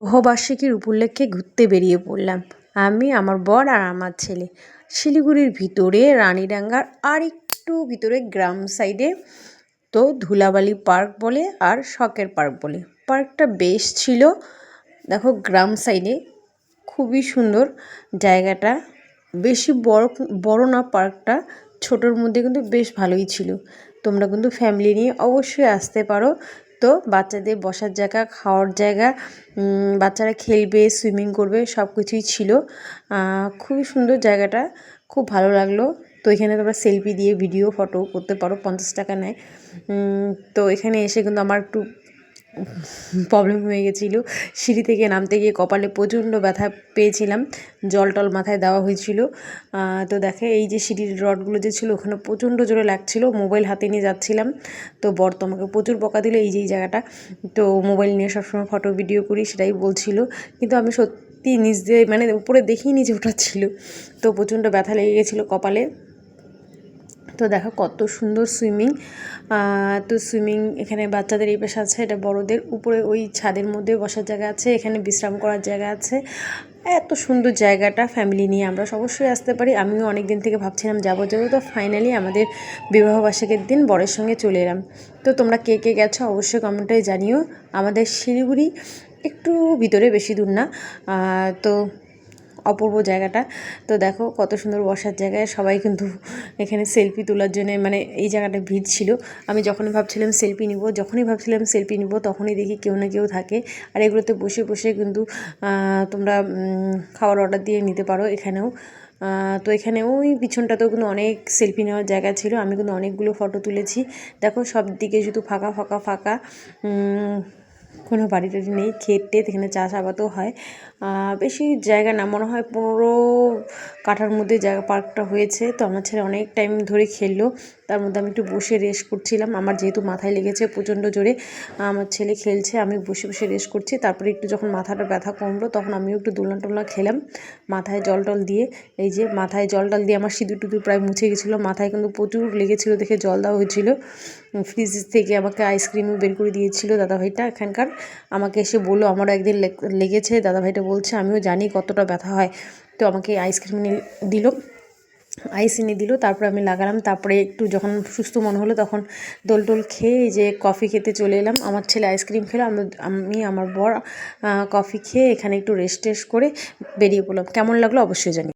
বিবাহবার্ষিকীর উপলক্ষে ঘুরতে বেরিয়ে পড়লাম আমি, আমার বর আর আমার ছেলে। শিলিগুড়ির ভিতরে রানীডাঙ্গার আর একটু ভিতরে গ্রাম সাইডে তো ধুলাবালি পার্ক বলে আর শখের পার্ক বলে। পার্কটা বেশ ছিল, দেখো গ্রাম সাইডে খুবই সুন্দর জায়গাটা। বেশি বড় না পার্কটা, ছোটোর মধ্যে কিন্তু বেশ ভালোই ছিল। তোমরা কিন্তু ফ্যামিলি নিয়ে অবশ্যই আসতে পারো। তো বাচ্চাদের বসার জায়গা, খাওয়ার জায়গা, বাচ্চারা খেলবে, সুইমিং করবে, সব কিছুই ছিল। খুবই সুন্দর জায়গাটা, খুব ভালো লাগলো। তো এখানে তোমরা সেলফি দিয়ে ভিডিও ফটো করতে পারো, 50 টাকা নেয়। তো এখানে এসে কিন্তু আমার একটু প্রবলেম হয়ে গেছিলো, সিঁড়ি থেকে নামতে গিয়ে কপালে প্রচণ্ড ব্যথা পেয়েছিলাম, জল টল মাথায় দেওয়া হয়েছিল। তো দেখে এই যে সিঁড়ির রডগুলো যে ছিল ওখানে প্রচণ্ড জোরে লাগছিল, মোবাইল হাতে নিয়ে যাচ্ছিলাম। তো বর তো আমাকে প্রচুর বকা দিল এই যে এই জায়গাটা, তো মোবাইল নিয়ে সবসময় ফটো ভিডিও করি সেটাই বলছিল, কিন্তু আমি সত্যি নিজ দিয়ে মানে উপরে দেখিনি যে ওটা ছিল। তো প্রচণ্ড ব্যথা লেগে গেছিলো কপালে। তো দেখো কত সুন্দর সুইমিং। তো সুইমিং এখানে বাচ্চাদের এই পাশে আছে, এটা বড়দের। উপরে ওই ছাদের মধ্যে বসার জায়গা আছে, এখানে বিশ্রাম করার জায়গা আছে। এত সুন্দর জায়গাটা, ফ্যামিলি নিয়ে আমরা অবশ্যই আসতে পারি। আমিও অনেক দিন থেকে ভাবছিলাম যাবো, তো ফাইনালি আমাদের বিবাহবার্ষিকীর দিন বরের সঙ্গে চলে এলাম। তো তোমরা কে কে গেছো অবশ্যই কমেন্টে জানিও। আমাদের শিলিগুড়ি একটু ভিতরে, বেশি দূর না। তো অপূর্ব জায়গাটা। তো দেখো কত সুন্দর বসার জায়গায়, সবাই কিন্তু এখানে সেলফি তোলার জন্য, মানে এই জায়গাটা ভিড় ছিল। আমি যখনই ভাবছিলাম সেলফি নিব তখনই দেখি কেউ না কেউ থাকে। আর এগুলোতে বসে বসে কিন্তু তোমরা খাবার অর্ডার দিয়ে নিতে পারো এখানেও। তো এখানে ওই পিছনটাতেও কিন্তু অনেক সেলফি নেওয়ার জায়গা ছিল, আমি কিন্তু অনেকগুলো ফটো তুলেছি। দেখো সব দিকে শুধু ফাঁকা ফাঁকা ফাঁকা, কোনো বাড়ি টাড়ি নেই, ক্ষেত টেত, এখানে চাষাবাদও হয়। বেশি জায়গা না, মনে হয় 15 কাঠার মধ্যে জায়গা পার্কটা হয়েছে। তো আমার ছেলে অনেক টাইম ধরে খেললো, তার মধ্যে আমি একটু বসে রেস্ট করছিলাম। আমার যেহেতু মাথায় লেগেছে প্রচণ্ড জোরে, আমার ছেলে খেলছে, আমি বসে বসে রেস্ট করছি। তারপরে একটু যখন মাথাটা ব্যথা কমলো তখন আমিও একটু দোলনা টোলনা খেলাম মাথায় জল টল দিয়ে। এই যে মাথায় জল টল দিয়ে আমার সিঁদুর টুদুর প্রায় মুছে গেছিলো, মাথায় কিন্তু প্রচুর লেগেছিলো দেখে জল দেওয়া হয়েছিল। ফ্রিজ থেকে আমাকে আইসক্রিমও বের করে দিয়েছিল দাদাভাইটা এখানকার। আমাকে এসে বললো আমারও একদিন লেগেছে, দাদাভাইটা বলছে আমিও জানি কতটা ব্যথা হয়। তো আমাকে আইসক্রিম দিল, আইস এনে দিল, তারপরে আমি লাগালাম। তারপরে একটু যখন সুস্থ মনে হলো তখন দোল টোল খেয়ে এই যে কফি খেতে চলে এলাম। আমার ছেলে আইসক্রিম খেলো, আমি আমার বর কফি খেয়ে এখানে একটু রেস্ট টেস্ট করে বেরিয়ে পড়লাম। কেমন লাগলো অবশ্যই জানি।